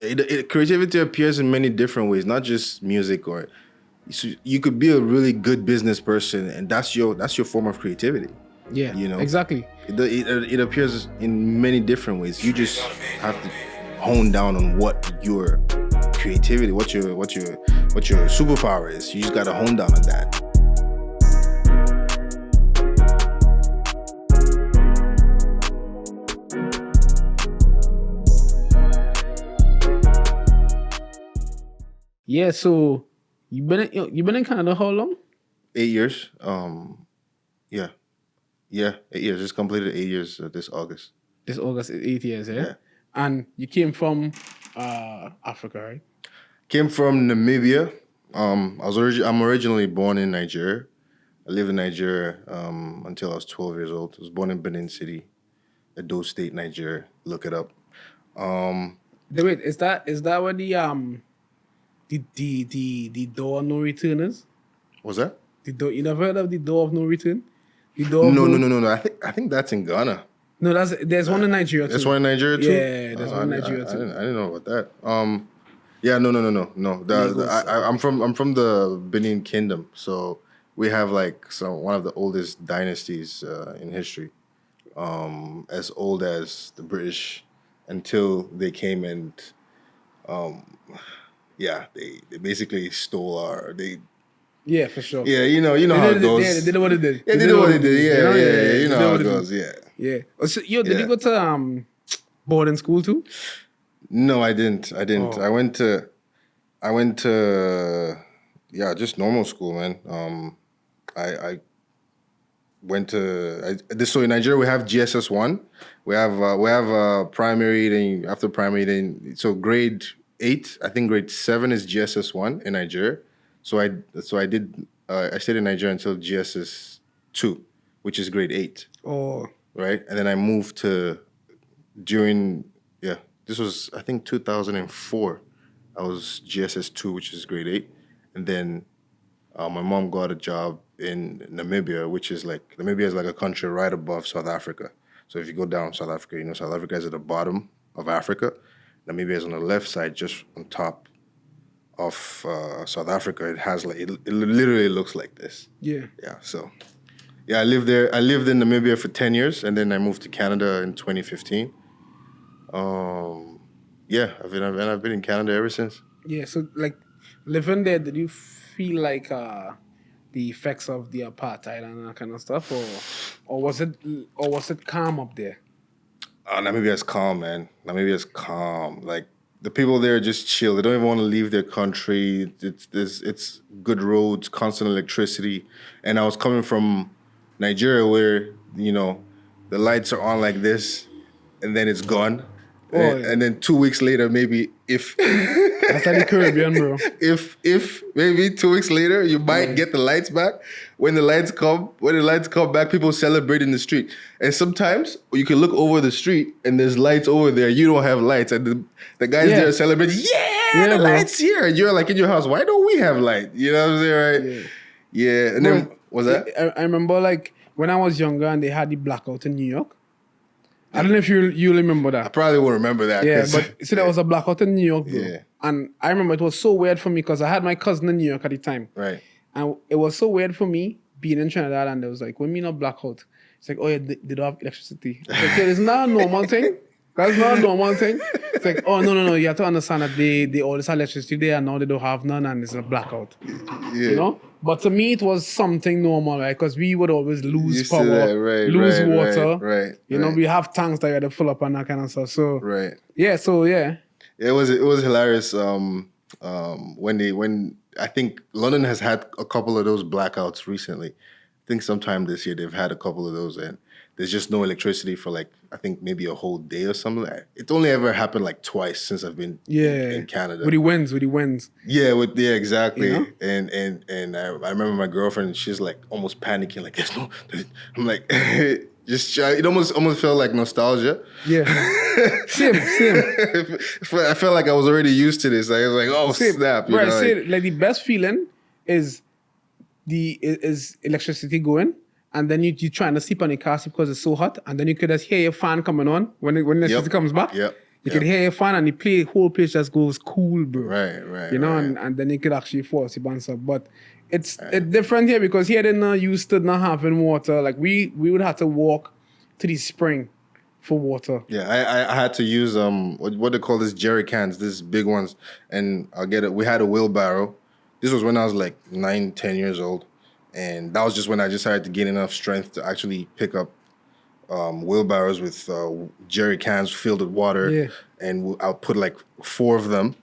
Creativity appears in many different ways, not just music. Or so you could be a really good business person, and that's your form of creativity. Yeah, You know, exactly. it appears in many different ways. You just have to hone down on what your creativity, what your superpower is. You just got to hone down on that. Yeah, so you been in Canada how long? 8 years. Yeah, yeah, 8 years. Just completed 8 years this August. This August is 8 years, Yeah. And you came from Africa, right? Came from Namibia. I'm originally born in Nigeria. I lived in Nigeria until I was 12 years old. I was born in Benin City, Edo State, Nigeria. Look it up. Wait, is that where the door of no return is? Was that? The door, you never heard of the door of no return? The door of No. I think that's in Ghana. No, there's one in Nigeria too. There's one in Nigeria too. Yeah, there's one in Nigeria I too. didn't know about that. Yeah, no. I'm from the Benin Kingdom, so we have like one of the oldest dynasties in history, as old as the British, until they came and, yeah, they basically stole Yeah, for sure. yeah, you know how it goes. They did what it did. Yeah, they did what they did. Yeah, you know how it did. goes. Yeah. Yeah. Oh, so, did Yeah. you go to boarding school too? No, I didn't. Oh. I went to yeah, just normal school, man. I went to so in Nigeria we have GSS 1. We have primary, then after primary, then so grade 8. I think grade 7 is GSS 1 in Nigeria. So I did I stayed in Nigeria until GSS 2, which is grade 8. Oh. Right, and then I moved to during this was I think 2004. I was GSS 2, which is grade 8, and then my mom got a job in Namibia, which is like Namibia is like a country right above South Africa. So if you go down South Africa, you know South Africa is at the bottom of Africa. Namibia is on the left side, just on top of South Africa. It has like it literally looks like this. Yeah. Yeah. So yeah, I lived there. I lived in Namibia for 10 years, and then I moved to Canada in 2015. Yeah, I've been in Canada ever since. Yeah. So like living there, did you feel like the effects of the apartheid and that kind of stuff, or was it calm up there? Namibia is calm, man. Namibia is calm. Like the people there are just chill. They don't even want to leave their country. It's good roads, constant electricity, and I was coming from Nigeria where the lights are on like this, and then it's gone. Oh, yeah. And then 2 weeks later, maybe if That's like the Caribbean, bro. if maybe 2 weeks later you might get the lights back. When the lights come back, people celebrate in the street. And sometimes you can look over the street and there's lights over there. You don't have lights, and the guys there are celebrating. Yeah, the bro. lights here. And you're like in your house. Why don't we have light? You know what I'm saying, right? Yeah. And then was that? I remember like when I was younger and they had the blackout in New York. I don't know if you remember that. I probably won't remember that. Yeah, but so there was a blackout in New York, bro. Yeah. And I remember it was so weird for me because I had my cousin in New York at the time. Right. And it was so weird for me being in Trinidad, and it was like, when me not blackout, it's like, oh yeah, they don't have electricity. It's like, it's not a normal thing. That's not a normal thing. It's like, oh no, you have to understand that they always have electricity there, and now they don't have none, and it's a blackout. Yeah. You know? But to me, it was something normal, right? Because we would always lose Used power, to that, lose water. Right. You know, we have tanks that you had to fill up and that kind of stuff. So Right. yeah, so yeah. It was hilarious. When I think London has had a couple of those blackouts recently. I think sometime this year they've had a couple of those, and there's just no electricity for like I think maybe a whole day or something. It's only ever happened like twice since I've been in Canada. With the winds. Yeah, exactly. You know? And I remember my girlfriend. She's like almost panicking, like there's no. I'm like, it almost felt like nostalgia. Yeah, same. I felt like I was already used to this. I was like, oh Same. snap! Right, like the best feeling is is electricity going, and then you trying to sleep on your car seat because it's so hot, and then you could just hear your fan coming on when the electricity comes back. Yep. You could hear a fan and the whole place just goes cool, bro. Right. You know, right. and then you could actually fall asleep and stuff. But it's different here because here they're not used to not having water. Like we would have to walk to the spring for water. Yeah, I had to use what they call this jerry cans, these big ones, and I'll get it. We had a wheelbarrow. This was when I was like 9, 10 years old, and that was just when I decided to gain enough strength to actually pick up wheelbarrows with jerry cans filled with water, Yeah. and I'll put like 4 of them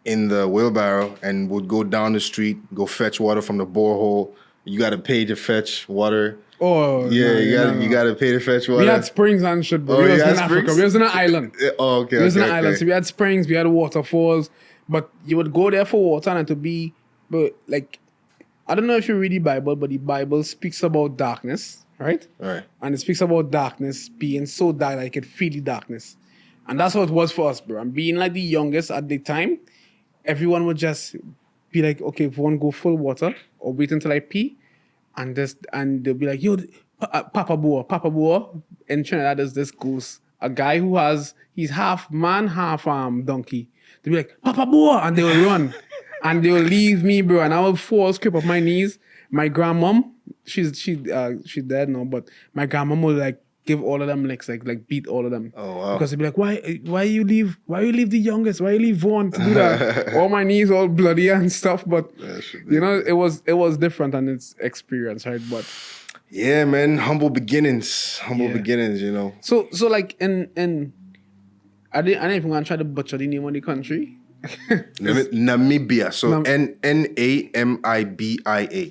in the wheelbarrow, and would go down the street, go fetch water from the borehole. You got to pay to fetch water. Oh, Yeah, no, you gotta pay to fetch water. We had springs and shit, bro. Oh, we you was in had Africa. springs? We was in an island. Oh, okay. We was in an okay. island. So we had springs, we had waterfalls, but you would go there for water and to be, but like, I don't know if you read the Bible, but the Bible speaks about darkness, right? Right. And it speaks about darkness being so dark that you could feel the darkness. And that's how it was for us, bro. And being like the youngest at the time, everyone would just be like, okay, if you want to go full water or wait until I pee, and they'll be like, yo, Papa Boa. In Trinidad, there's this ghost, a guy he's half man, half donkey. They'll be like, Papa Boa, and they will run. And they will leave me, bro, and I will fall, scrape up my knees. My grandmom, she's dead now, but my grandmom will like give all of them licks, like beat all of them. Oh, wow. Because they'll be like, why you leave the youngest? Why you leave Vaughn to do that? All my knees all bloody and stuff, but you know, it was different and it's experience, right? But yeah, man, humble beginnings, you know. so like in I didn't even want to try to butcher the name of the country. Namibia. So Namibia.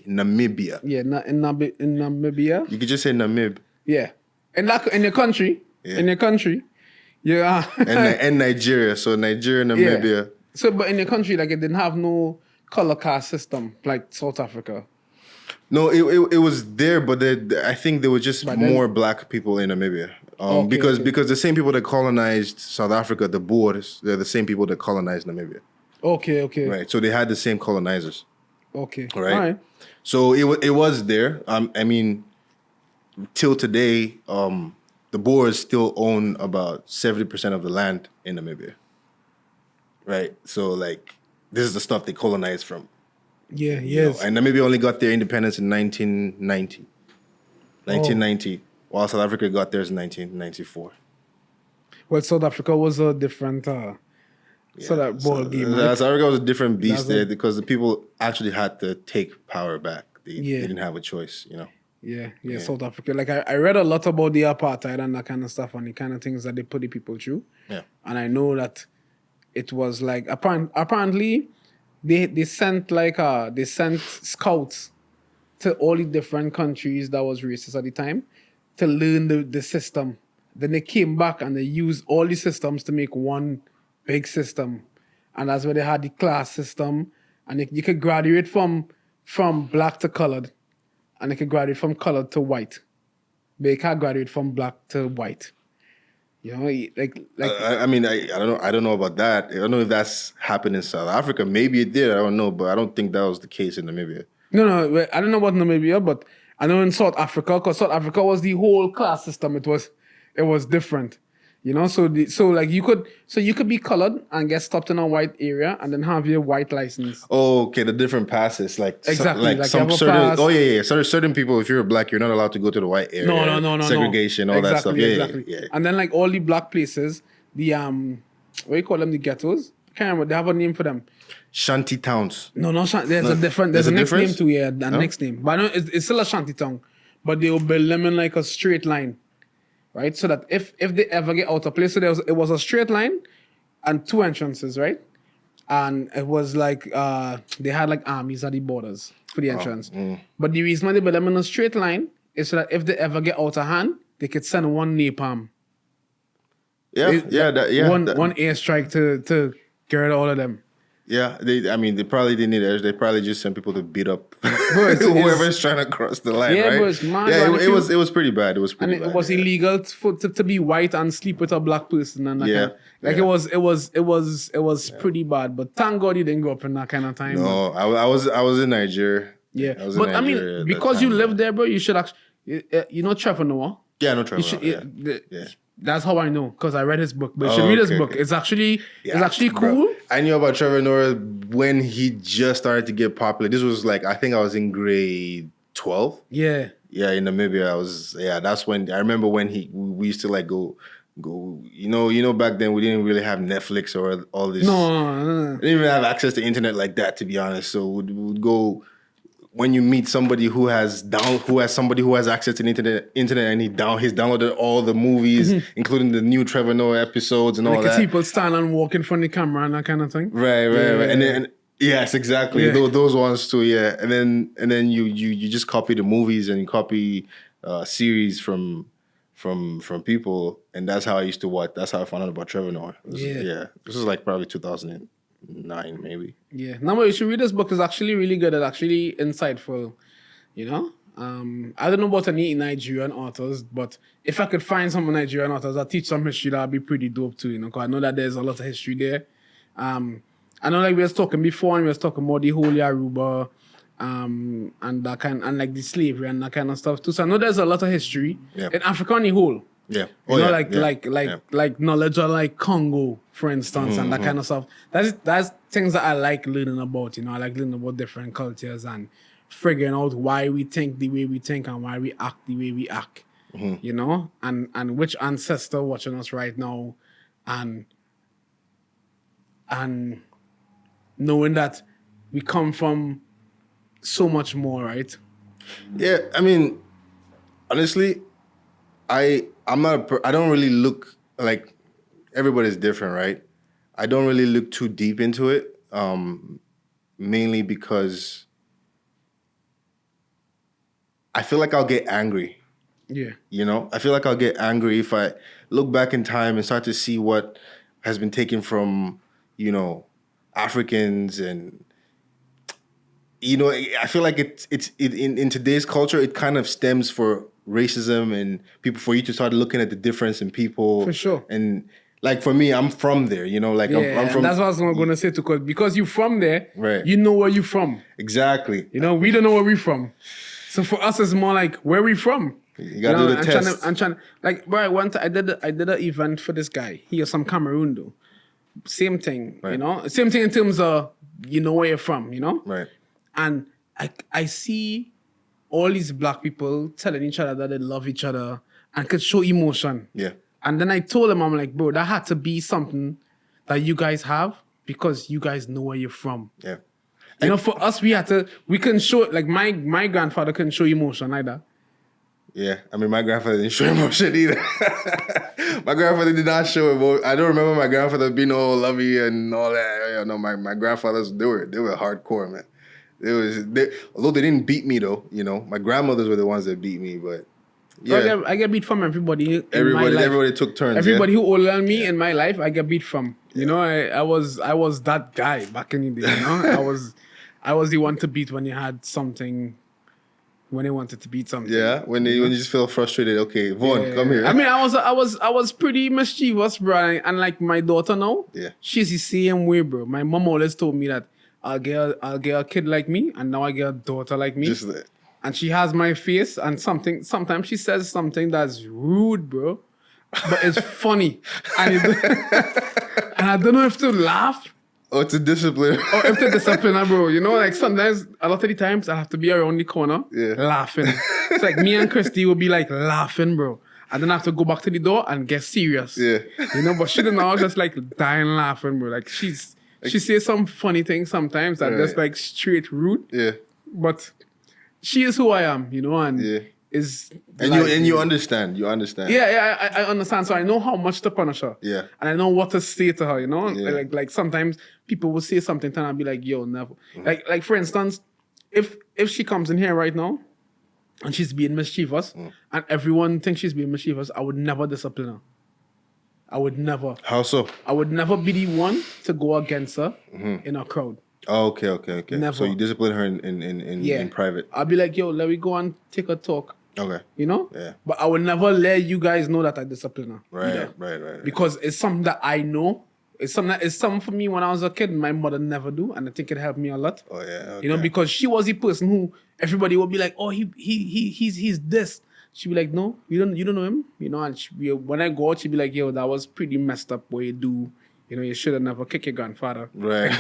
Namibia. Yeah, in Namibia. You could just say Namib. Yeah, in the country, yeah, And Nigeria. So Nigeria, Namibia. Yeah. So, but in the country, like it didn't have no color caste system like South Africa. No, it was there, but I think there were just more black people in Namibia. Because the same people that colonized South Africa, the Boers, they're the same people that colonized Namibia. Okay. Right. So they had the same colonizers. Okay. Right. All right. So it was there. I mean, till today, the Boers still own about 70% of the land in Namibia. Right. So like, this is the stuff they colonized from. Yeah. You know, Yes. and Namibia only got their independence in 1990. 1990. While South Africa got theirs in 1994. Well, South Africa was a different so that ball game. Right? South Africa was a different beast there because the people actually had to take power back. They didn't have a choice, you know. Yeah, South Africa. Like I read a lot about the apartheid and that kind of stuff and the kind of things that they put the people through. Yeah. And I know that it was like apparently they sent scouts to all the different countries that was racist at the time to learn the system. Then they came back and they used all the systems to make one big system. And that's where they had the class system. And you could graduate from black to colored. And you could graduate from colored to white. But you can't graduate from black to white. You know, like I mean, I don't know about that. I don't know if that's happened in South Africa. Maybe it did. I don't know, but I don't think that was the case in Namibia. No, I don't know about Namibia, but I know in South Africa, because South Africa was the whole class system. It was different, you know. So you could be colored and get stopped in a white area and then have your white license. Oh, okay, the different passes, Exactly, like some you have a certain. pass. Oh yeah. Certain people, if you're black, you're not allowed to go to the white area. No. Segregation, all that stuff. Exactly. Yeah. And then like all the black places, the what do you call them? The ghettos. I can't remember. They have a name for them. Shanty towns. No, there's a different. There's a next difference? name too. Yeah, the next name. But I know it's still a shanty town, but they will build them in like a straight line, right? So that if they ever get out of place, so it was a straight line, and 2 entrances, right? And it was like they had like armies at the borders for the entrance. But the reason why they build them in a straight line is so that if they ever get out of hand, they could send one napalm. One One airstrike to get rid of all of them. Yeah, they probably didn't need it. They probably just sent people to beat up it's- whoever's trying to cross the line. Yeah, right? but it's mad, Yeah, man. it was pretty bad. It was pretty And bad. it was illegal to be white and sleep with a black person and that Yeah, kind of, like yeah. it was pretty bad. But thank God you didn't grow up in that kind of time. No, I was in Nigeria. Yeah, I was in but I Nigeria mean, at because that you time, live there, bro, you should actually, you know, Trevor Noah. Yeah, no You trouble. should, Yeah. That's how I know, because I read his book. But you should read his book. Okay. It's actually bro. cool. I knew about Trevor Noah when he just started to get popular. This was like, I think I was in grade 12. Yeah. Yeah, in Namibia, that's when, I remember when we used to like go, back then we didn't really have Netflix or all this. No. I didn't even have access to internet like that, to be honest. So we'd go, when you meet somebody who has access to the internet, and he's downloaded all the movies, including the new Trevor Noah episodes and all Like that. people stand and walk in front of the camera and that kind of thing. Right. And then yes, exactly. Yeah. Those ones too, yeah. And then you just copy the movies and you copy series from people, and that's how I used to watch. That's how I found out about Trevor Noah. Yeah. This is like probably 2009 maybe. Yeah. No, you should read this book. It's actually really good. It's actually insightful. You know? I don't know about any Nigerian authors, but if I could find some Nigerian authors that teach some history, that'd be pretty dope too, you know, because I know that there's a lot of history there. I know, like we was talking before, and we was talking about the Holy Aruba, and that and like the slavery and that kind of stuff too. So I know there's a lot of history in Africa on the whole. Yeah. You know, like knowledge of like Congo, for instance, and that kind of stuff. That's things that I like learning about. You know, I like learning about different cultures and figuring out why we think the way we think and why we act the way we act. You know, and which ancestor watching us right now, and knowing that we come from so much more, right? Yeah, I mean, honestly, I don't really look, like, everybody's different, right? I don't really look too deep into it, mainly because I feel like I'll get angry. Yeah. You know, I feel like I'll get angry if I look back in time and start to see what has been taken from, you know, Africans, and you know, I feel like in today's culture, it kind of stems for racism and people, for you to start looking at the difference in people. For sure. And like for me, I'm from there, you know, like I'm from. That's what I was going to say too, because you're from there, right? You know where you're from. Exactly. You know, we don't know where we're from, so for us, it's more like where we from. You gotta do the test. I'm trying, like, bro, I did an event for this guy. He is from Cameroon, though. Same thing, right. You know? Same thing in terms of, you know where you're from, you know? Right. And I see all these black people telling each other that they love each other and could show emotion. Yeah. And then I told him, I'm like, bro, that had to be something that you guys have because you guys know where you're from. Yeah. You know, for us, we couldn't show it. Like, my grandfather couldn't show emotion either. Yeah, I mean, my grandfather didn't show emotion either. My grandfather did not show emotion. I don't remember my grandfather being all lovey and all that. You know, my grandfathers, they were hardcore, man. Although they didn't beat me though, you know. My grandmothers were the ones that beat me, but yeah. I get beat from everybody. Everybody took turns. Everybody who older than me in my life, I get beat from. You know, I was that guy back in the day. You know, I was the one to beat when you had something. When they wanted to beat something. Yeah, when you just feel frustrated. Okay, Vaughn, come here. I mean, I was pretty mischievous, bro. And like my daughter now, she's the same way, bro. My mom always told me that I'll get a kid like me, and now I get a daughter like me. Just that. And she has my face, and sometimes she says something that's rude, bro, but it's funny, and I don't know if to laugh. Oh, it's a discipline. Or if to discipline her, bro. You know, like sometimes, a lot of the times, I have to be around the corner laughing. It's like me and Christy will be like laughing, bro. And then I have to go back to the door and get serious. Yeah. You know, but she didn't know, just like dying laughing, bro. Like she says some funny things sometimes that just like straight rude. Yeah. But she is who I am, you know, and is and like, you understand. You understand. Yeah, I understand. So I know how much to punish her. Yeah. And I know what to say to her, you know? Yeah. Like sometimes people will say something and I'll be like, yo, never. Like for instance, if she comes in here right now and she's being mischievous and everyone thinks she's being mischievous, I would never discipline her. I would never. How so? I would never be the one to go against her in a crowd. Oh, okay. Never. So you discipline her in private. I'll be like, yo, let me go and take a talk. Okay. You know? Yeah. But I would never let you guys know that I discipline her. Right. Because it's something that I know. It's something for me when I was a kid, my mother never do, and I think it helped me a lot. Oh yeah. Okay. You know, because she was the person who everybody would be like, oh, he's this. she'd be like, no, you don't know him, you know. And when I go out, she'd be like, yo, that was pretty messed up what you do. You know, you should have never kicked your grandfather. Right.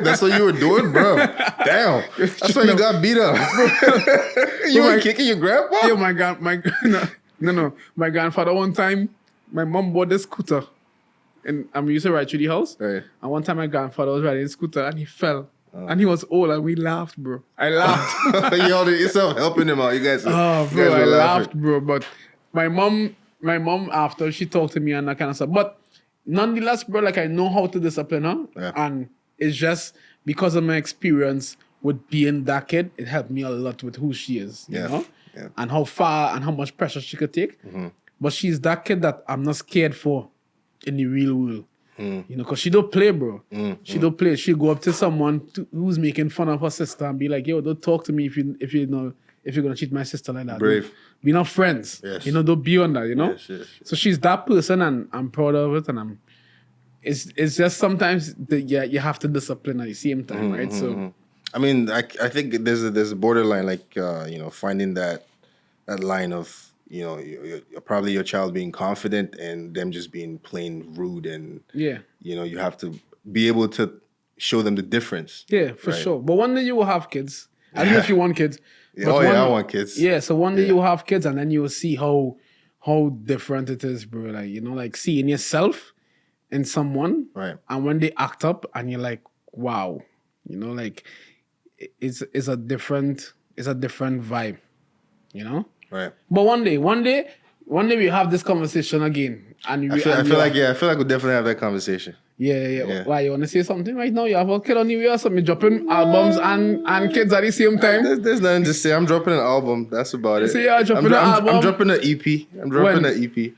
That's what you were doing, bro. Damn. That's why you got beat up. You were kicking your grandpa? Yo, no. My grandfather one time, my mom bought this scooter, and I'm used to ride through the house. Right. And one time my grandfather was riding a scooter and he fell. And he was old and we laughed, bro. I laughed. You all did yourself helping him out. You guys. Oh, you bro, guys I were laughed, laughing. bro. But my mom after she talked to me and that kind of stuff. But nonetheless, bro, like I know how to discipline her. Yeah. And it's just because of my experience with being that kid, it helped me a lot with who she is, you Yeah. know? Yeah. And how far and how much pressure she could take. Mm-hmm. But she's that kid that I'm not scared for in the real world. Mm. You know, because she don't play, bro. She don't play. She'll go up to someone who's making fun of her sister and be like, yo, don't talk to me if you're gonna treat my sister like that. Brave. We're not friends. Yes. You know, don't be on that, you know? Yes. So she's that person and I'm proud of it and it's just sometimes you have to discipline at the same time, right? So I mean, I think there's a borderline, like finding that line of probably your child being confident and them just being plain rude, and yeah. you have to be able to show them the difference. Yeah, for Right. sure. But one day you will have kids. I don't know if you want kids. but I want kids. Yeah, so one day you will have kids and then you will see how different it is, bro. Like, you know, like seeing yourself in someone. Right. And when they act up and you're like, wow. You know, like it's a different vibe. You know? Right. But one day we have this conversation again. And I feel like we'll definitely have that conversation. Yeah. Why, you want to say something right now? You have a kid on the way or something? Dropping albums and kids at the same time? There's nothing to say. I'm dropping an album. That's about it. So you're dropping an album? I'm dropping an EP. I'm dropping an EP.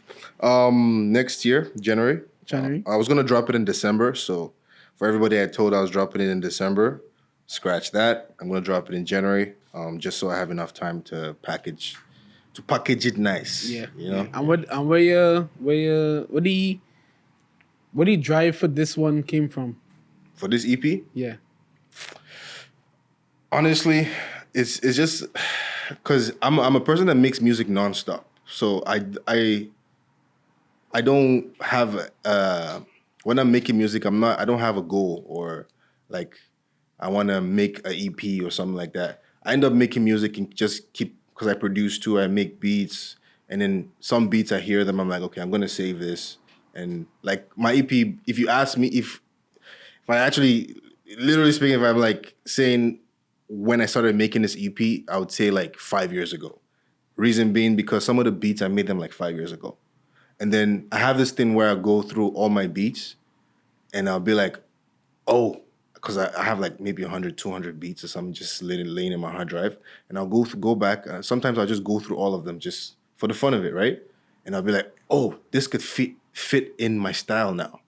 Next year, January. I was gonna drop it in December. So for everybody I told I was dropping it in December, scratch that. I'm gonna drop it in January. Just so I have enough time to package it nice. Yeah. You know. Yeah. And where the drive for this one came from? For this EP, Yeah. honestly, it's just because I'm a person that makes music nonstop. So I don't have when I'm making music, I don't have a goal or like I want to make an EP or something like that. I end up making music and just keep, because I produce too. I make beats, and then some beats I hear them, I'm like, okay, I'm gonna save this. And like my EP, if you ask me if I actually, literally speaking, if I'm like saying when I started making this EP, I would say like 5 years ago. Reason being because some of the beats I made them like 5 years ago. And then I have this thing where I go through all my beats and I'll be like, oh, because I have like maybe 100, 200 beats or something just laying in my hard drive. And I'll go back. Sometimes I'll just go through all of them just for the fun of it, right? And I'll be like, oh, this could fit in my style now.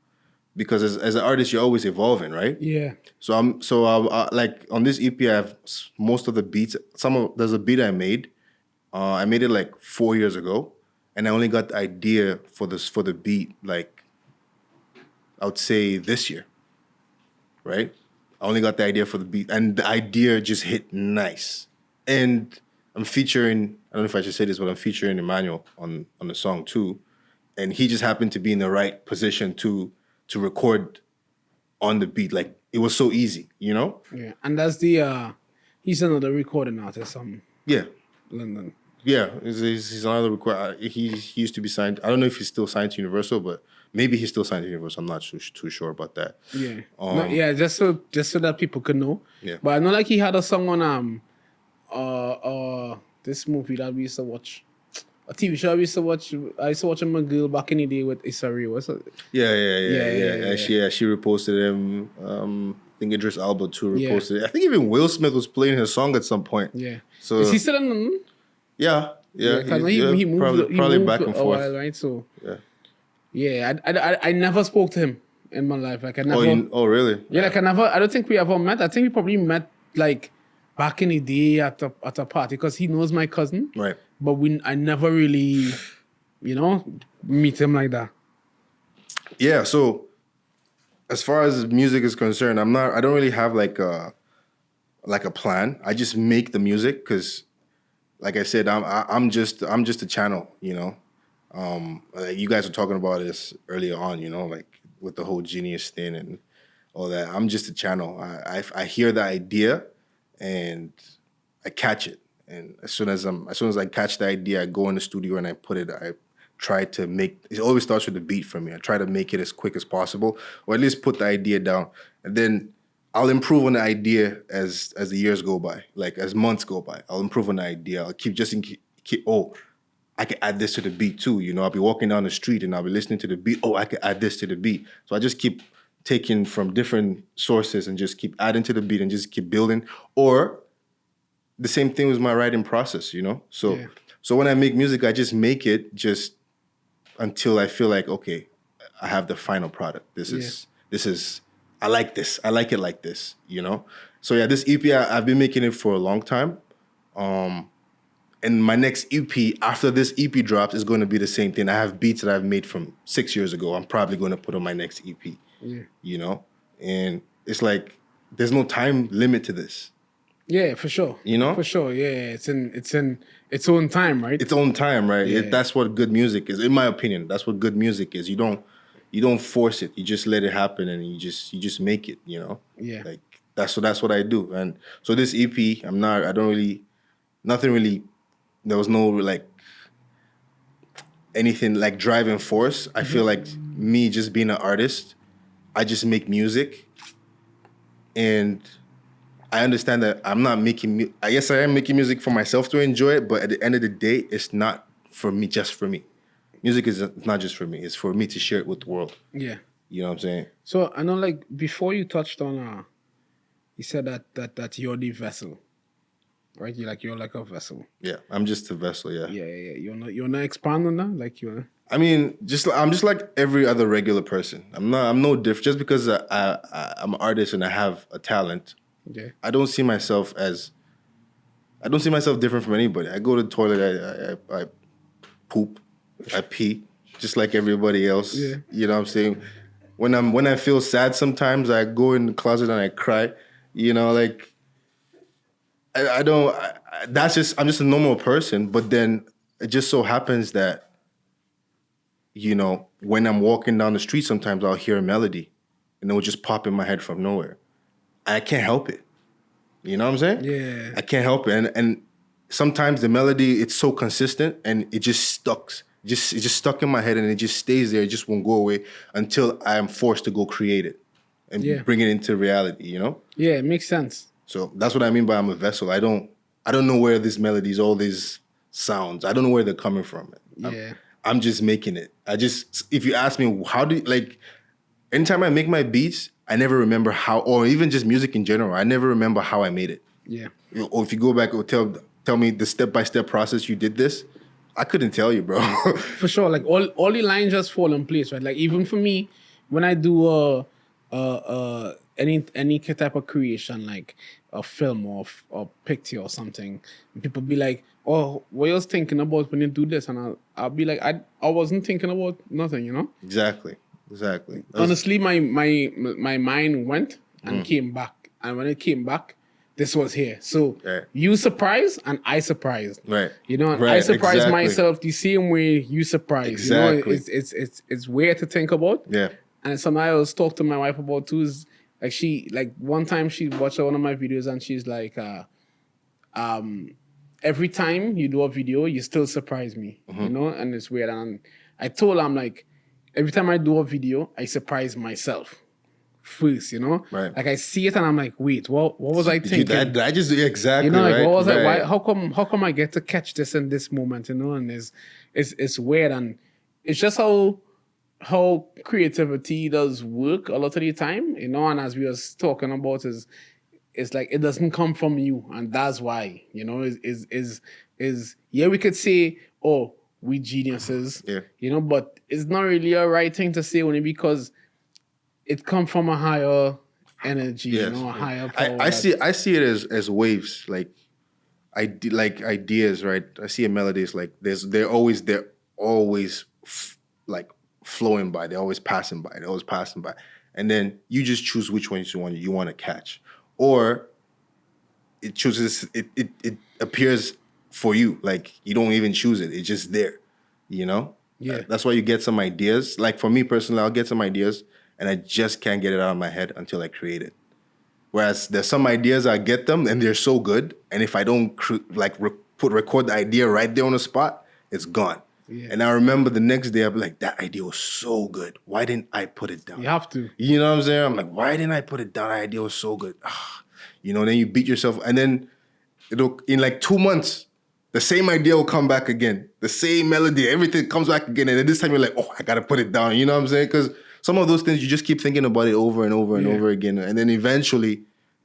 Because as an artist, you're always evolving, right? Yeah. So like on this EP, I have most of the beats. There's a beat I made. I made it like 4 years ago, and I only got the idea for the beat like I would say this year, right? I only got the idea for the beat, and the idea just hit nice. And I'm featuring, I don't know if I should say this, but I'm featuring Emmanuel on the song too, and he just happened to be in the right position to record on the beat. Like it was so easy, you know? Yeah. And that's he's another recording artist from Yeah. London. Yeah, he's another record. He used to be signed. I don't know if he's still signed to Universal, but maybe he's still signed to Universal. I'm not too sure about that. Yeah. Just so that people could know. Yeah. But I know like he had a song on this movie that we used to watch. A TV show I used to watch. I used to watch him a girl back in the day with Isari. What's it? Yeah. She reposted him. I think Idris Elba too reposted it. I think even Will Smith was playing his song at some point. Yeah. So is he still in London? Yeah. He moved probably back and a forth. while, right? So Yeah. yeah, I never spoke to him in my life. Like I never. Oh, really? Yeah, like I don't think we ever met. I think we probably met like back in the day at a party because he knows my cousin. Right. But I never really, meet him like that. Yeah. So, as far as music is concerned, I don't really have like a plan. I just make the music because, like I said, I'm just a channel, you know. Like you guys were talking about this earlier on, you know, like with the whole genius thing and all that. I'm just a channel. I hear the idea and I catch it, and as soon as I catch the idea, I go in the studio and I put it. I try to make it. Always starts with the beat for me. I try to make it as quick as possible, or at least put the idea down, and then I'll improve on the idea as the years go by, like as months go by. I'll improve on the idea. I'll keep just in keep. Oh, I can add this to the beat too. You know, I'll be walking down the street and I'll be listening to the beat. Oh, I can add this to the beat. So I just keep taking from different sources and just keep adding to the beat and just keep building. Or the same thing with my writing process, you know? So Yeah. so when I make music, I just make it just until I feel like, okay, I have the final product. This is I like this. I like it like this, you know? So yeah, this EP, I've been making it for a long time. And my next EP, after this EP drops, is going to be the same thing. I have beats that I've made from 6 years ago. I'm probably going to put on my next EP, you know? And it's like, there's no time limit to this. Yeah, for sure. You know? For sure. Yeah, it's in its own time, right? Its own time, right? Yeah. That's what good music is, in my opinion. That's what good music is. You don't force it. You just let it happen, and you just make it. You know? Yeah. Like that's what I do. And so this EP, nothing really. There was no like anything like driving force. I feel like me just being an artist, I just make music, and I understand that I'm not making. I guess I am making music for myself to enjoy it, but at the end of the day, it's not for me, just for me. Music is not just for me; it's for me to share it with the world. Yeah. You know what I'm saying? So I know, like before you touched on, you said that you're the vessel, right? You're like a vessel. Yeah, I'm just a vessel. Yeah. Yeah. You're not expanding that, like you're. I mean, I'm just like every other regular person. I'm no different. Just because I'm an artist and I have a talent, Yeah. I don't see myself different from anybody. I go to the toilet, I poop, I pee, just like everybody else. Yeah. You know what I'm saying? When I feel sad sometimes, I go in the closet and I cry. You know, like I don't. I'm just a normal person. But then it just so happens that, you know, when I'm walking down the street, sometimes I'll hear a melody, and it will just pop in my head from nowhere. I can't help it. You know what I'm saying? Yeah. I can't help it. And sometimes the melody, it's so consistent and it just stucks. It just stuck in my head and it just stays there. It just won't go away until I am forced to go create it and bring it into reality, you know? Yeah, it makes sense. So that's what I mean by I'm a vessel. I don't know where these melodies, all these sounds, I don't know where they're coming from. I'm just making it. If you ask me, anytime I make my beats, I never remember how, or even just music in general, I never remember how I made it. Yeah. Or if you go back and tell me the step-by-step process you did this, I couldn't tell you, bro. For sure. Like all the lines just fall in place, right? Like even for me, when I do any type of creation, like a film or a picture or something, people be like, "Oh, what you was thinking about when you do this?" And I'll be like, "I wasn't thinking about nothing," you know. Exactly. Honestly, my mind went and came back, and when it came back, this was here. So you surprised and I surprised, right? You know, and right. I surprised exactly. myself the same way you surprised. Exactly. You know, it's weird to think about. Yeah. And something I always talk to my wife about too is like one time she watched one of my videos and she's like, every time you do a video, you still surprise me, you know, and it's weird. And I told her, I'm like, every time I do a video, I surprise myself first, you know? Right. Like I see it and I'm like, wait, what was I thinking? I just exactly. You know, like right? what was right. I? Why? How come I get to catch this in this moment? You know, and it's weird, and it's just how creativity does work a lot of the time. You know, and as we was talking about, it's like it doesn't come from you, and that's why. You know, is we could say, oh, we geniuses. Yeah. You know, but it's not really a right thing to say only because it comes from a higher energy, Yes. you know, a higher power. I see it as waves, like ideas, right? I see a melody is like they're always like flowing by. They're always passing by. And then you just choose which ones you want to catch, or it chooses it appears for you. Like you don't even choose it; it's just there. You know. Yeah. That's why you get some ideas. Like for me personally, I'll get some ideas, and I just can't get it out of my head until I create it. Whereas there's some ideas I get them and they're so good, and if I don't record the idea right there on the spot, it's gone. Yeah. And I remember the next day I'll be like, that idea was so good. Why didn't I put it down? You have to. You know what I'm saying? I'm like, why didn't I put it down? That idea was so good. You know, then you beat yourself, and then it'll in like 2 months, the same idea will come back again. The same melody, everything comes back again, and then this time you're like, oh, I gotta put it down. You know what I'm saying? Because some of those things you just keep thinking about it over and over and over again, and then eventually,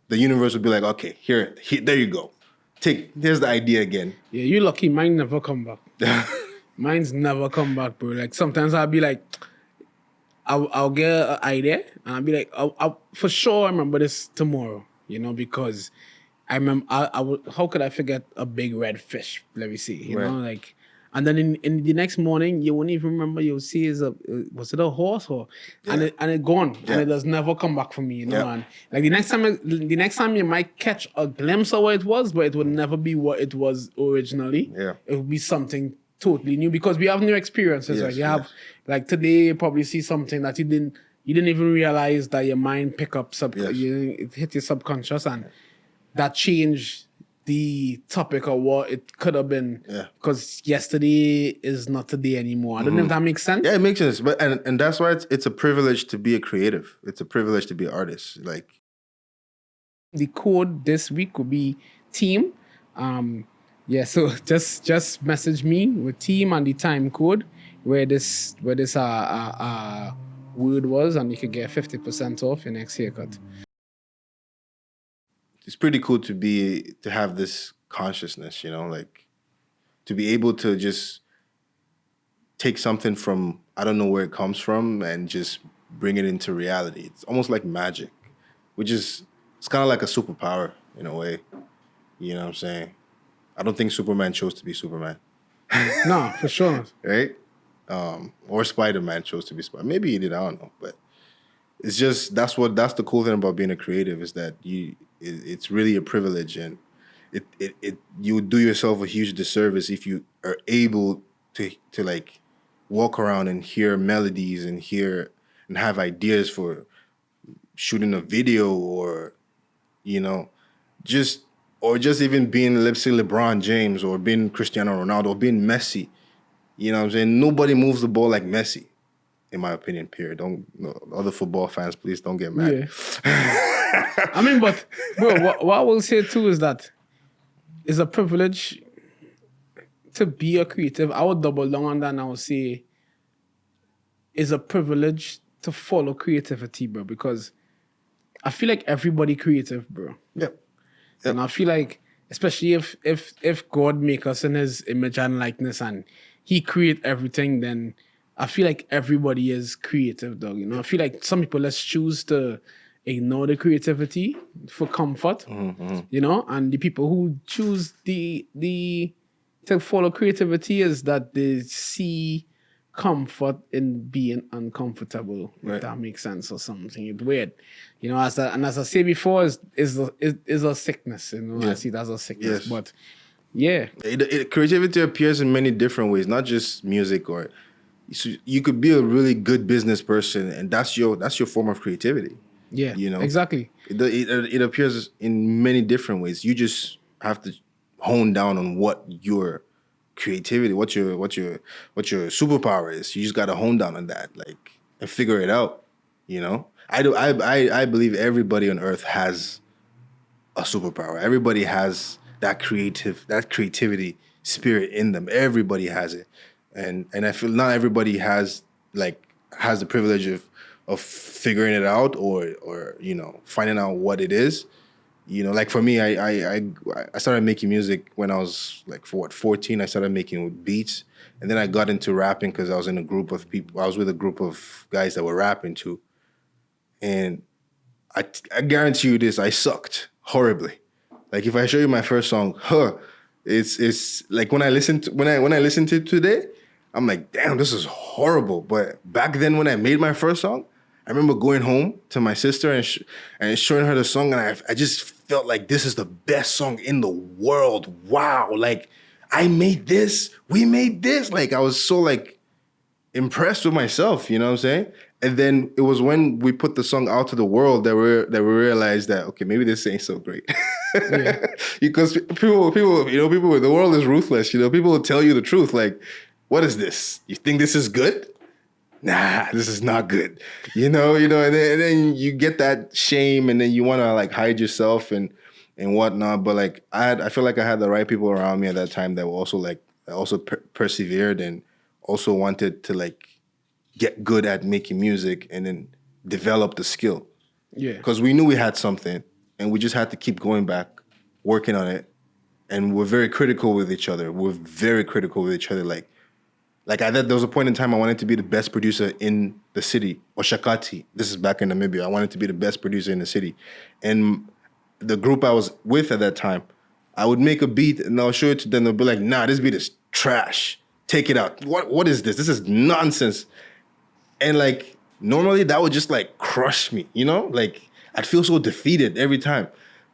the universe will be like, okay, here, there you go. Here's the idea again. Yeah, you lucky. Mine never come back. Mine's never come back, bro. Like sometimes I'll be like, I'll get an idea and I'll be like, I'll for sure I remember this tomorrow, you know, because I remember I would. How could I forget a big red fish? Let me see, you know, like. And then in the next morning, you won't even remember. You'll see was it a horse or and it gone and it does never come back for me. You know, and like the next time you might catch a glimpse of what it was, but it would never be what it was originally. Yeah, it would be something totally new because we have new experiences. Right? You have like today, you probably see something that you didn't even realize that your mind pick up it hit your subconscious and that changed the topic of what it could have been. Yeah. Because yesterday is not today anymore. I don't know if that makes sense. Yeah, it makes sense. But and that's why it's a privilege to be a creative. It's a privilege to be an artist. Like the code this week will be team. So just message me with team and the time code where this word was, and you can get 50% off your next haircut. It's pretty cool to have this consciousness, you know, like to be able to just take something from, I don't know where it comes from, and just bring it into reality. It's almost like magic, it's kind of like a superpower in a way. You know what I'm saying? I don't think Superman chose to be Superman. No, for sure. Right? Or Spider-Man chose to be Spider-Man. Maybe he did, I don't know. But it's just, that's the cool thing about being a creative is that it's really a privilege, and you would do yourself a huge disservice if you are able to like walk around and hear melodies and have ideas for shooting a video, or you know, just even being, let's say, LeBron James, or being Cristiano Ronaldo, or being Messi. You know what I'm saying? Nobody moves the ball like Messi, in my opinion, period. Other football fans, please don't get mad. Yeah. I mean, but bro, what I will say too is that it's a privilege to be a creative. I would double down on that and I would say it's a privilege to follow creativity, bro, because I feel like everybody creative, bro. Yep. And I feel like, especially if God make us in his image and likeness and he create everything, then I feel like everybody is creative, dog. You know, I feel like some people let's choose to ignore the creativity for comfort, you know, and the people who choose to follow creativity is that they see comfort in being uncomfortable, if that makes sense or something. It's weird, you know. As I say before, is a sickness, you know. I see it as a sickness, but yeah, creativity appears in many different ways, not just music. Or you could be a really good business person, and that's your form of creativity. Yeah, you know, exactly. It appears in many different ways. You just have to hone down on what your creativity, what your superpower is. You just got to hone down on that, like, and figure it out. You know, I believe everybody on earth has a superpower. Everybody has that creativity spirit in them. Everybody has it, and I feel not everybody has the privilege of figuring it out or you know, finding out what it is. You know, like for me, I started making music when I was like 14. I started making beats, and then I got into rapping because I was in a group of people. I was with a group of guys that were rapping too, and I guarantee you this: I sucked horribly. Like if I show you my first song, it's like when I listen to it today, I'm like, damn, this is horrible. But back then when I made my first song, I remember going home to my sister and showing her the song, and I just felt like this is the best song in the world. Wow. Like I made this. We made this. Like, I was so like impressed with myself, you know what I'm saying? And then it was when we put the song out to the world that we realized that, okay, maybe this ain't so great. Yeah. Because people, the world is ruthless. You know, people will tell you the truth. Like, what is this? You think this is good? Nah, this is not good. And then you get that shame, and then you want to like hide yourself and whatnot. But like I feel like I had the right people around me at that time that were also like persevered and also wanted to like get good at making music and then develop the skill. Yeah. Because we knew we had something, and we just had to keep going back, working on it. And we're very critical with each other. Like there was a point in time I wanted to be the best producer in the city, Oshakati. This is back in Namibia. I wanted to be the best producer in the city. And the group I was with at that time, I would make a beat and I'll show it to them. They'll be like, nah, this beat is trash. Take it out. What is this? This is nonsense. And like, normally that would just like crush me, Like, I'd feel so defeated every time.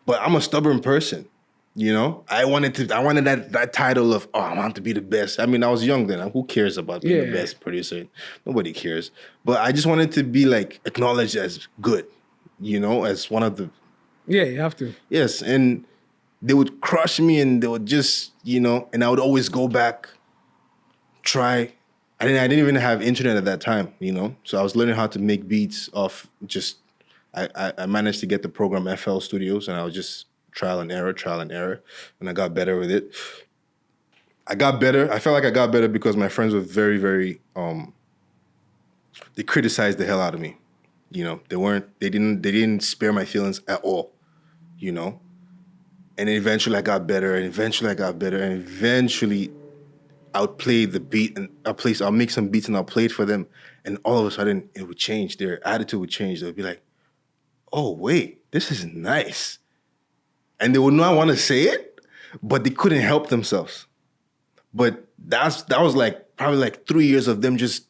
But I'm a stubborn person. I wanted that title of, I want to be the best. I mean, I was young then. Who cares about being the best producer? Nobody cares. But I just wanted to be like acknowledged as good, as one of the. Yeah, you have to. Yes, and they would crush me, and they would just, and I would always go back, try. I didn't even have internet at that time, So I was learning how to make beats off just. I managed to get the program FL Studios, and I was just. Trial and error, and I got better with it. I got better. I felt like I got better because my friends were very, very. They criticized the hell out of me. They didn't spare my feelings at all. And eventually I got better, and eventually I would play the beat, and I'll make some beats and I'll play it for them, and all of a sudden it would change. Their attitude would change. They would be like, "Oh wait, this is nice." And they would not want to say it, but they couldn't help themselves. But that was like probably like 3 years of them just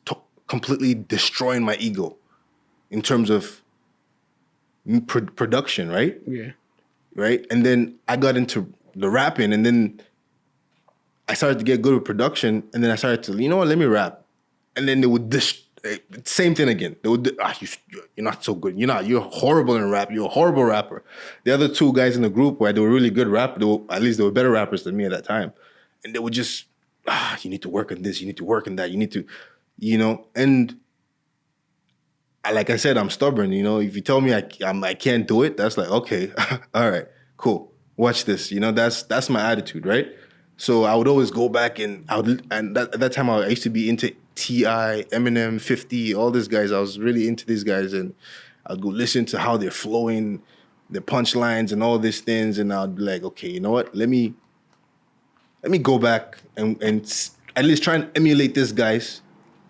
completely destroying my ego in terms of production, right? Yeah. Right? And then I got into the rapping, and then I started to get good with production, and then I started to, let me rap. And then they would same thing again. They would, you're not so good. You're horrible in rap. You're a horrible rapper. The other two guys in the group, they were really good rappers. At least they were better rappers than me at that time. And they would just, you need to work on this. You need to work on that. You need to, And like I said, I'm stubborn. If you tell me I can't do it, that's like, okay, all right, cool. Watch this. That's my attitude, right? So I would always go back and at that time I used to be into T.I., Eminem, 50, all these guys. I was really into these guys, and I'd go listen to how they're flowing, the punchlines and all these things, and I'd be like, okay, you know what? Let me go back and at least try and emulate these guys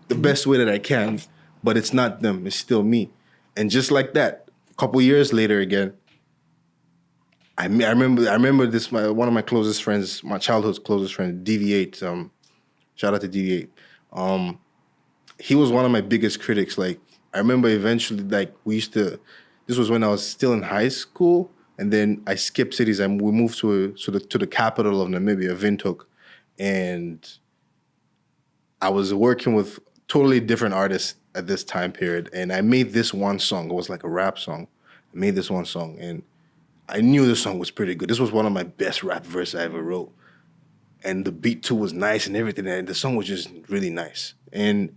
the best way that I can, but it's not them, it's still me. And just like that, a couple years later again, I remember this, one of my closest friends, my childhood's closest friend, DV8, shout out to DV8. He was one of my biggest critics. Like, I remember eventually, like, this was when I was still in high school, and then I skipped cities and we moved to the capital of Namibia, Windhoek, and I was working with totally different artists at this time period, and I made this one song. It was like a rap song. I made this one song, and I knew the song was pretty good. This was one of my best rap verses I ever wrote. And the beat too was nice and everything. And the song was just really nice. And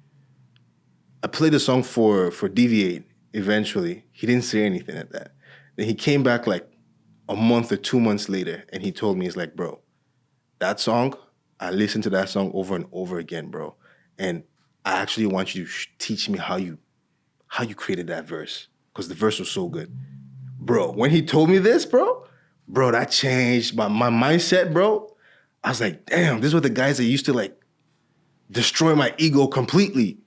I played the song for DV8 eventually. He didn't say anything at that. Then he came back like a month or 2 months later, and he told me, he's like, bro, that song, I listened to that song over and over again, bro. And I actually want you to teach me how you created that verse, because the verse was so good. Bro, when he told me this, bro, that changed my mindset, bro. I was like, damn, these were the guys that used to like destroy my ego completely.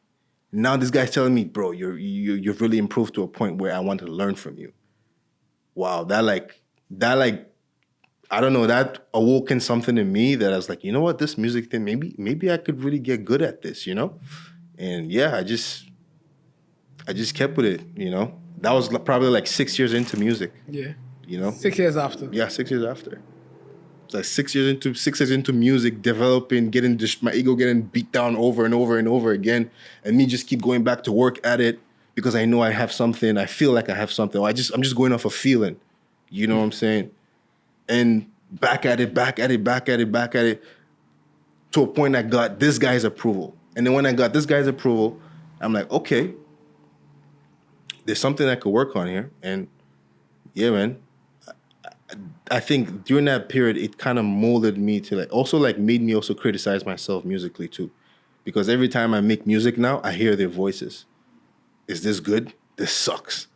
Now this guy's telling me, bro, you've really improved to a point where I want to learn from you. Wow, that I don't know, that awoken something in me that I was like, you know what, this music thing, maybe I could really get good at this, And yeah, I just kept with it, That was probably like 6 years into music. Yeah. 6 years after. Yeah, 6 years after. like 6 years into music, developing, getting my ego getting beat down over and over and over again, and me just keep going back to work at it because I know I have something. I feel like I have something. I'm just going off a feeling. You know what I'm saying? And back at it, to a point I got this guy's approval. And then when I got this guy's approval, I'm like, okay, there's something I could work on here. And yeah, man, I think during that period, it kind of molded me to made me also criticize myself musically too. Because every time I make music now, I hear their voices. Is this good? This sucks.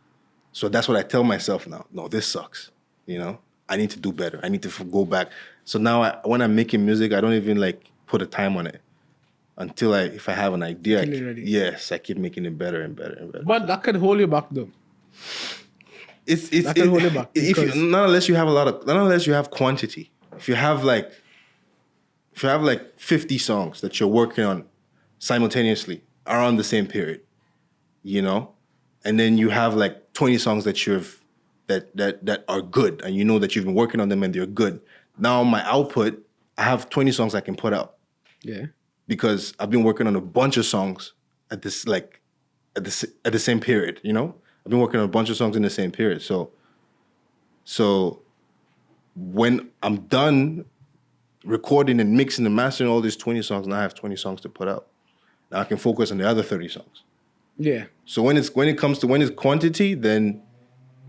So that's what I tell myself now. No, this sucks. You know, I need to do better. I need to go back. So now when I'm making music, I don't even put a time on it until if I have an idea. Yes, I keep making it better and better and better. But that could hold you back though. That can hold you back. Not unless you have quantity. If you have 50 songs that you're working on simultaneously around the same period, you know, and then you have 20 songs that that are good, and you know that you've been working on them and they're good. Now my output, I have 20 songs I can put out. Yeah. Because I've been working on a bunch of songs at the same period, you know? I've been working on a bunch of songs in the same period. So when I'm done recording and mixing and mastering all these 20 songs, now I have 20 songs to put out. Now I can focus on the other 30 songs. Yeah. So when it's quantity, then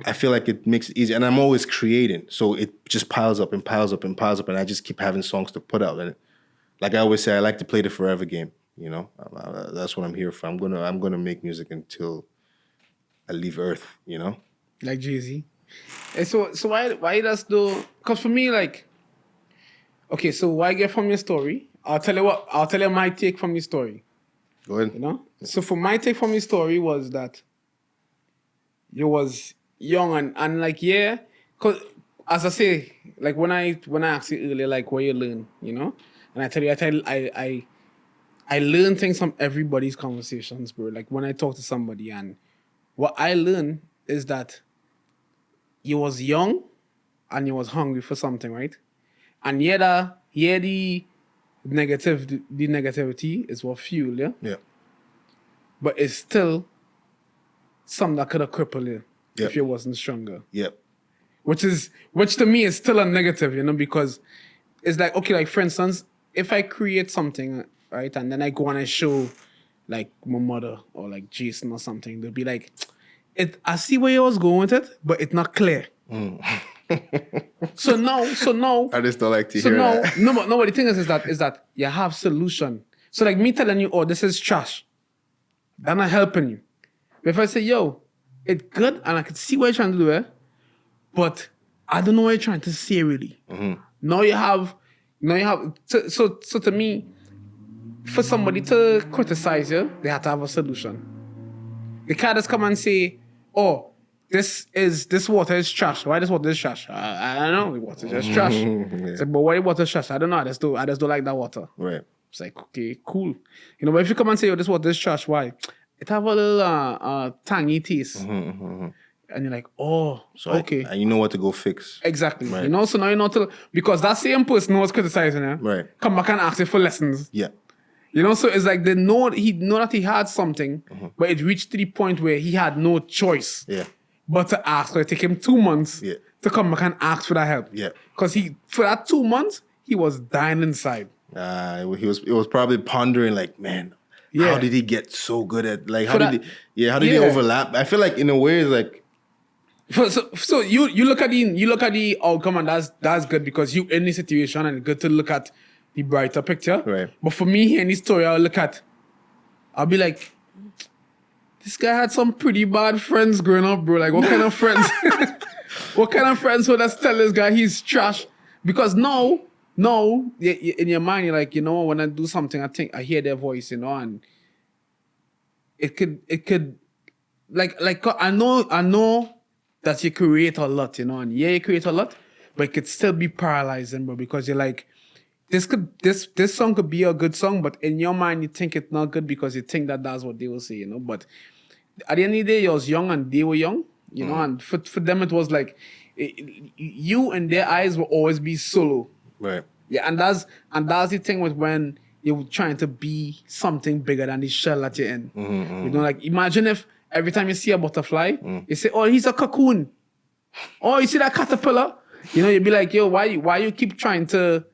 I feel like it makes it easy. And I'm always creating. So it just piles up and piles up and piles up, and I just keep having songs to put out. And like I always say, I like to play the forever game, you know? That's what I'm here for. I'm gonna make music until I leave Earth, you know? Like Jay-Z. And so why does because for me, okay, so what I get from your story, I'll tell you my take from your story. Go ahead. You know? So for my take from your story was that you was young and yeah, cause as I say, when I asked you earlier, what you learn, you know? And I tell you, I learn things from everybody's conversations, bro. When I talk to somebody, and what I learned is that you was young and you was hungry for something, right? And the negativity is what fuel you. Yeah. But it's still something that could have crippled you Yep. if you wasn't stronger. Yep. Which to me is still a negative, you know, because it's okay, for instance, if I create something, right, and then I go on a show my mother or Jason or something, they'll be I see where you was going with it, but it's not clear. So now I just don't like to hear that. No, but the thing is that you have solution. So me telling you, oh, this is trash, that's not helping you. But if I say, yo, it's good and I can see what you're trying to do, but I don't know what you're trying to say really. Mm-hmm. Now you have so to me, for somebody to criticize you, they have to have a solution. They can't just come and say, oh, this water is trash. Why this water is trash? I don't know. The water is just trash. Yeah. It's but why water is trash? I don't know. I just don't like that water. Right. It's okay, cool. You know, but if you come and say, oh, this water is trash, why? It have a little tangy taste. Mm-hmm. And you're like, oh, so okay. And you know what to go fix. Exactly. Right. You know, so now you know because that same person who was criticizing you, right, come back and ask you for lessons. Yeah. You know, so it's they know that he had something, but it reached to the point where he had no choice. Yeah. But to ask. So it took him 2 months to come back and ask for that help. Yeah. Because for that 2 months, he was dying inside. He was probably pondering man, how did he get so good at how did he overlap? I feel in a way it's so you look at the outcome, and that's good because you in the situation, and it's good to look at the brighter picture. Right. But for me here in this story, I'll be like, this guy had some pretty bad friends growing up, bro. What kind of friends? What kind of friends would that tell this guy he's trash? Because no, in your mind, you're you know, when I do something, I hear their voice, you know, and it could I know that you create a lot, you know, and you create a lot, but it could still be paralyzing, bro, because you're this song could be a good song, but in your mind you think it's not good because you think that's what they will say, you know. But at the end of the day, you was young and they were young, you know, and for them it was you in their eyes will always be solo. Right. Yeah, and that's the thing with when you're trying to be something bigger than the shell that you're in. You know, like imagine if every time you see a butterfly, you say, "Oh, he's a cocoon." Oh, you see that caterpillar? You know, you'd be like, "Yo, why you keep trying to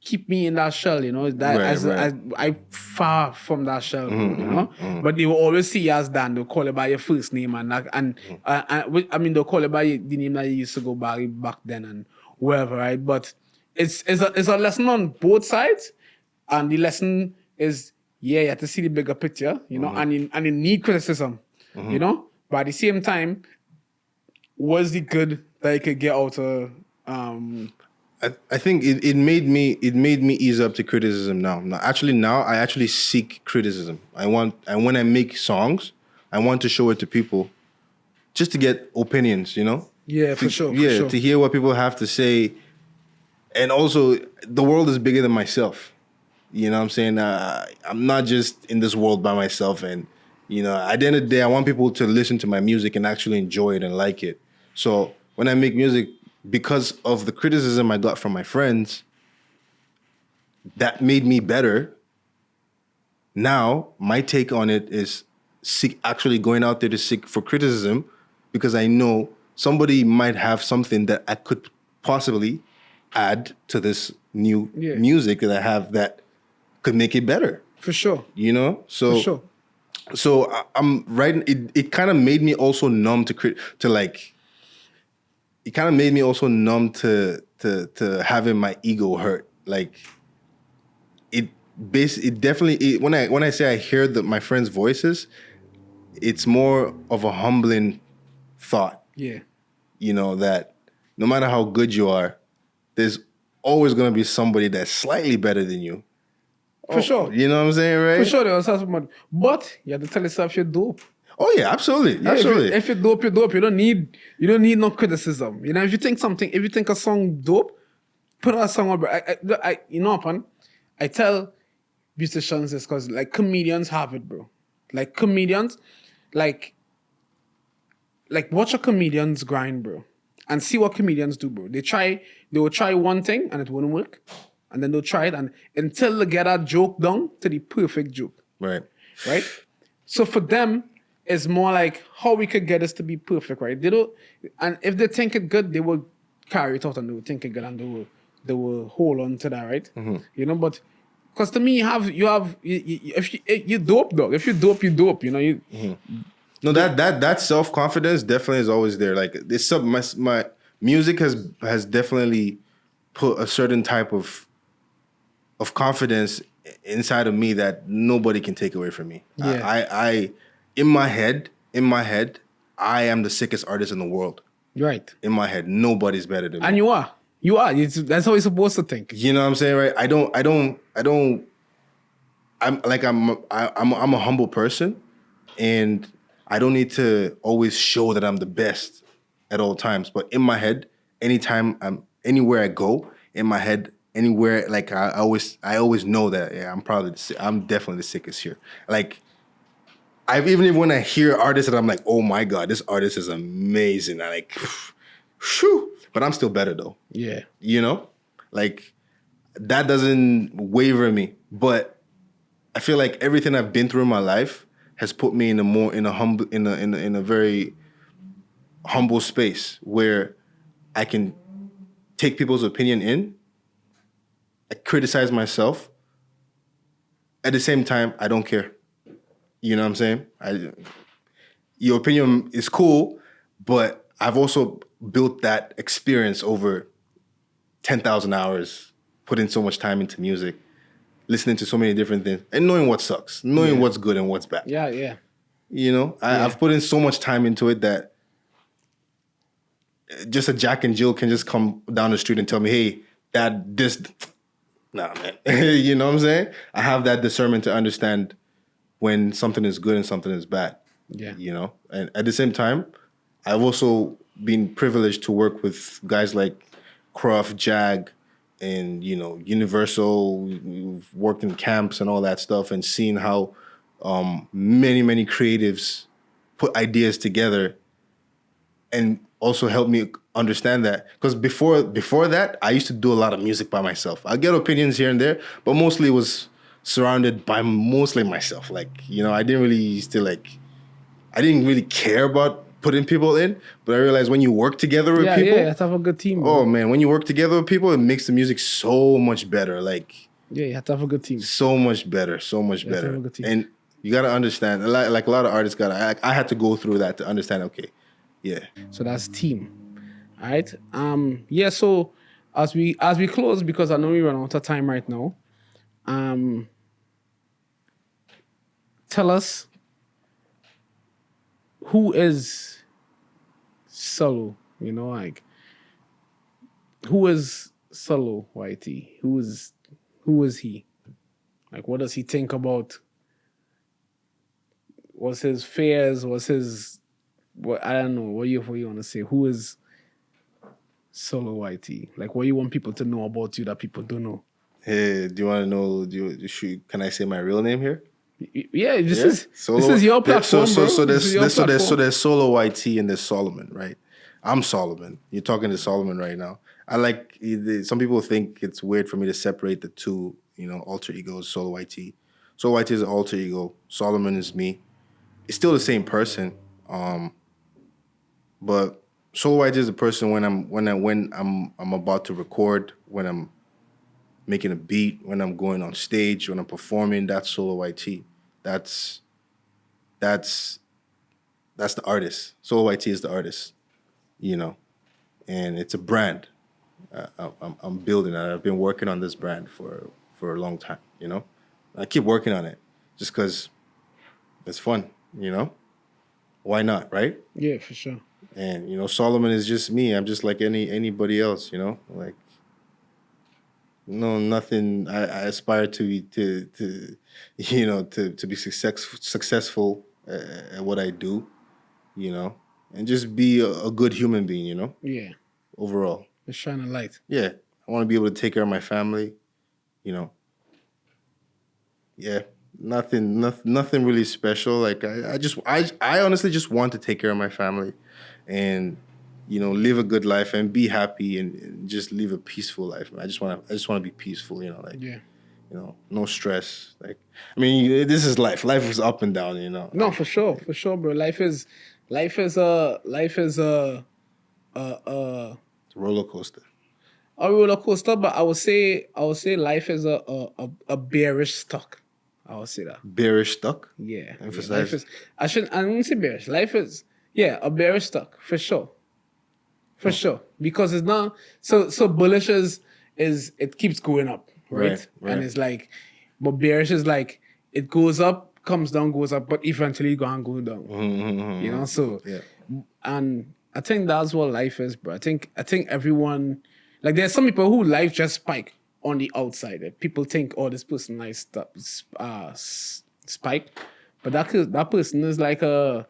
keep me in that shell?" You know, that Right, right. as I far from that shell, bro, you know. But they will always see you as Dan. They'll call you by your first name I mean, they'll call you by the name that you used to go by back then and wherever, right? But it's a lesson on both sides, and the lesson is you have to see the bigger picture, you know, and you need criticism, you know. But at the same time, what's the good that you could get out of I think it made me ease up to criticism now. Now I actually seek criticism. And when I make songs, I want to show it to people just to get opinions, you know? Yeah, for sure. To hear what people have to say. And also, the world is bigger than myself. You know what I'm saying? I'm not just in this world by myself. And, you know, at the end of the day, I want people to listen to my music and actually enjoy it and like it. So when I make music, because of the criticism I got from my friends, that made me better. Now, my take on it is actually going out there to seek for criticism, because I know somebody might have something that I could possibly add to this new music that I have that could make it better. For sure. You know? So For sure. So I'm writing. It kind of made me also numb it kind of made me also numb to having my ego hurt. Like it definitely when I say I hear my friends' voices, it's more of a humbling thought. Yeah. You know, that no matter how good you are, there's always gonna be somebody that's slightly better than you. For sure. You know what I'm saying, right? For sure, there was somebody. But you have to tell yourself you're dope. Oh yeah, absolutely, Yeah, absolutely. If you're dope, you're dope. You don't need no criticism. You know, if you think a song dope, put a song on. You know, I tell musicians this because like comedians have it, bro. Like comedians, like watch a comedian's grind, bro, and see what comedians do, bro. They will try one thing and it won't work, and then they'll try it and until they get that joke down to the perfect joke. Right. So for them, it's more like how we could get this to be perfect, right? They don't, and if they think it good, they will carry it out and they will think it good and they will hold on to that, right? You know, but because to me, if you dope, dog. If you dope, you dope. You know, No, that self-confidence definitely is always there. Like it's my music has definitely put a certain type of confidence inside of me that nobody can take away from me. Yeah. I in my head, I am the sickest artist in the world. right. In my head, nobody's better than me. And you are. That's how you're supposed to think. You know what I'm saying, right? I'm a humble person, and I don't need to always show that I'm the best at all times. But in my head, anywhere I go, in my head, anywhere, like I always know that I'm definitely the sickest here. Like even when I hear artists that I'm like, oh my God, this artist is amazing. I like, whew, but I'm still better though. Yeah. You know, like that doesn't waver me. But I feel like everything I've been through in my life has put me in a very humble space where I can take people's opinion in. I criticize myself. At the same time, I don't care. You know what I'm saying? Your opinion is cool, but I've also built that experience over 10,000 hours, putting so much time into music, listening to so many different things, and knowing what sucks, knowing what's good and what's bad. Yeah. You know, I've put in so much time into it that just a Jack and Jill can just come down the street and tell me, hey, Dad, nah, man. You know what I'm saying? I have that discernment to understand when something is good and something is bad. Yeah. You know? And at the same time, I've also been privileged to work with guys like Cruff, Jag, and, you know, Universal. We've worked in camps and all that stuff and seen how many creatives put ideas together and also helped me understand that, because before that I used to do a lot of music by myself. I get opinions here and there, but mostly it was surrounded by mostly myself. Like, I didn't really used to like, I didn't really care about putting people in, but I realized when you work together with Yeah, people, yeah, let's have a good team, oh bro. man, when you work together with people, it makes the music so much better. Like, Yeah, you have to have a good team. so much better, so much Yeah, better. have a good team. And you gotta understand, like a lot of artists gotta. I had to go through that to understand. Okay, yeah, So that's team. All right. Yeah. So as we close, because I know we run out of time right now. Tell us, who is Solo? Like, who is Solo Whitey? Who is he? Like, what does he think about? What's his fears? What's his what? I don't know. What you want to say? Who is Solo Whitey? Like, what you want people to know about you that people don't know? hey, do you want to know? Can I say my real name here? Yeah, this Yeah? is your platform, So bro. so This is your platform. there's Solo YT and there's Solomon, right? I'm Solomon. You're talking to Solomon right now. I like, some people think it's weird for me to separate the two, alter egos. Solo YT. Solo YT is an alter ego. Solomon is me. It's still the same person, but Solo YT is the person when I'm about to record, when I'm making a beat, when I'm going on stage, when I'm performing. That's Solo YT. That's that's the artist. Solo YT is the artist, and it's a brand. I'm building it. I've been working on this brand for a long time. I keep working on it just because it's fun. Why not, right? Yeah, for sure. And Solomon is just me. I'm just like anybody else. Like, no, nothing. I aspire to to be successful at what I do, and just be a good human being, Yeah, overall. just shine a light. Yeah, I want to be able to take care of my family, you know. Yeah, nothing really special. Like, I honestly just want to take care of my family, and live a good life and be happy, and just live a peaceful life. I just want to be peaceful. Like, Yeah. no stress. Like, I mean, this is life. Life is up and down. No, for sure, bro. Life is It's a roller coaster. a roller coaster, but I would say life is a bearish stock. I would say that. Bearish stuck. Yeah. Emphasize. Life is. I wouldn't say bearish. Life is, yeah, a bearish stock for sure. For sure, because it's not so bullish is it keeps going up, right? Right. And it's like, but bearish is like it goes up, comes down, goes up, but eventually gonna go down. So Yeah. and I think that's what life is, bro. I think everyone, like, there's some people who life just spike on the outside. People think, oh, this person life spike, but that person is like a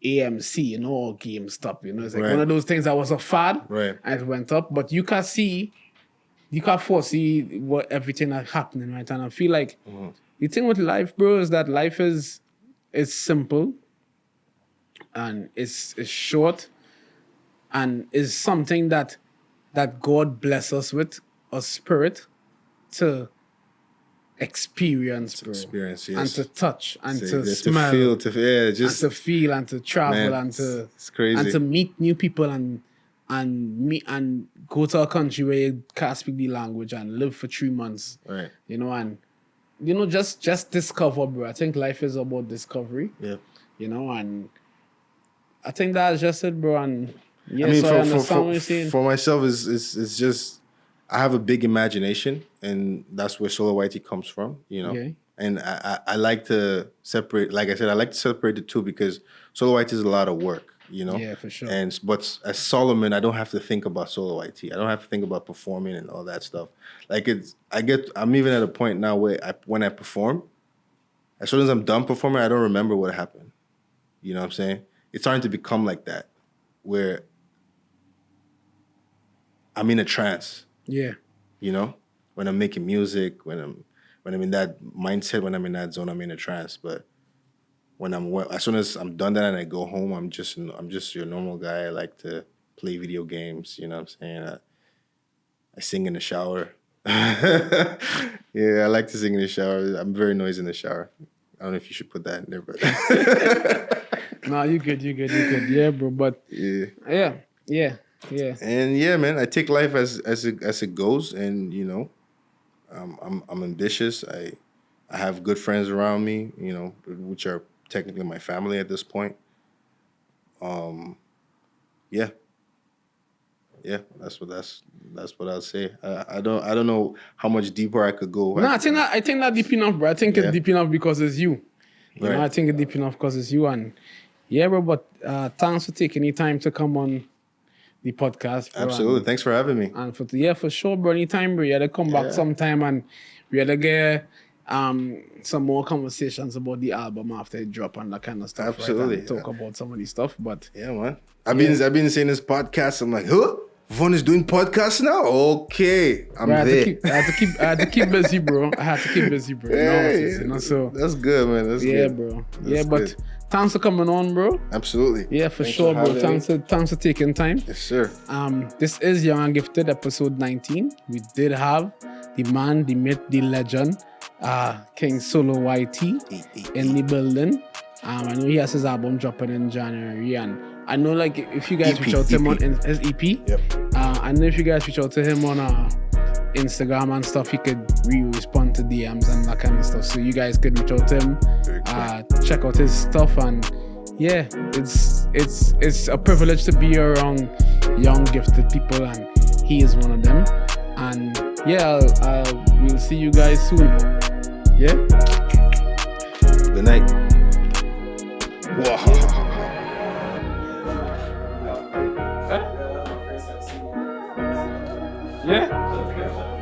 AMC, or GameStop. It's like Right. one of those things that was a fad, Right. and it went up, but you can't foresee what everything that's happening, right? And I feel like the thing with life, bro, is that life is simple, and it's short, and is something that God bless us with a spirit to experience, bro. Experience, And yes. to touch, and to To smell, feel, and and to feel, and to travel, Man, and to it's crazy. and to meet new people, and meet and go to a country where you can't speak the language and live for 3 months. Right. And just discover, bro. I think life is about discovery. Yeah. And I think that's just it, bro. And yeah, I mean, so I understand what you're saying. for myself, is just, I have a big imagination, and that's where Solo YT comes from. Okay. And I like to separate. Like I said, I like to separate the two, because Solo YT is a lot of work. Yeah, for sure. But as Solomon, I don't have to think about Solo YT. I don't have to think about performing and all that stuff. Like, I'm even at a point now where when I perform, as soon as I'm done performing, I don't remember what happened. You know what I'm saying? It's starting to become like that, where I'm in a trance. Yeah. When I'm making music, when I'm in that mindset, when I'm in that zone, I'm in a trance. But as soon as I'm done that and I go home, I'm just your normal guy. I like to play video games. You know what I'm saying? I sing in the shower. Yeah, I like to sing in the shower. I'm very noisy in the shower. I don't know if you should put that in there, but No, you good. Yeah, bro. But yeah. And yeah, man, I take life as it goes, and you know, I'm ambitious. I have good friends around me, you know, which are technically my family at this point. Yeah, that's what I'll say. I don't know how much deeper I could go. no, I think that deep enough, bro. I think it's deep enough because it's you. You know, Right. I think it's deep enough because it's you. And yeah, bro. But thanks for taking the time to come on the podcast, bro. Absolutely. Thanks for having me. And for sure, bro. Anytime, bro. You had to come back Yeah. sometime, and we had to get some more conversations about the album after it drop and that kind of stuff. Absolutely, Right? And talk about some of the stuff, but. Yeah, man. I've been saying this podcast. I'm like, huh? Von is doing podcasts now? Okay. I'm Bro, there. I had to keep busy, bro. You know what I'm saying, you know, so That's good, man. That's yeah, good. bro. That's Yeah, but good. thanks for coming on, bro. Absolutely. Yeah, for Thanks sure, bro. having me. Thanks for taking time. Yes, sir. This is Young and Gifted, episode 19. We did have the man, the myth, the legend, King Solo YT in the building. I know he has his album dropping in January, and I know, like, if you guys EP, reach out to him EP. on his EP, Yep. I know if you guys reach out to him on Instagram and stuff, he could respond to DMs and that kind of stuff. So you guys could reach out to him, Very cool. check out his stuff, and yeah, it's a privilege to be around young, gifted people, and he is one of them. And yeah, we'll see you guys soon. Yeah. Good night. Wow. Yeah.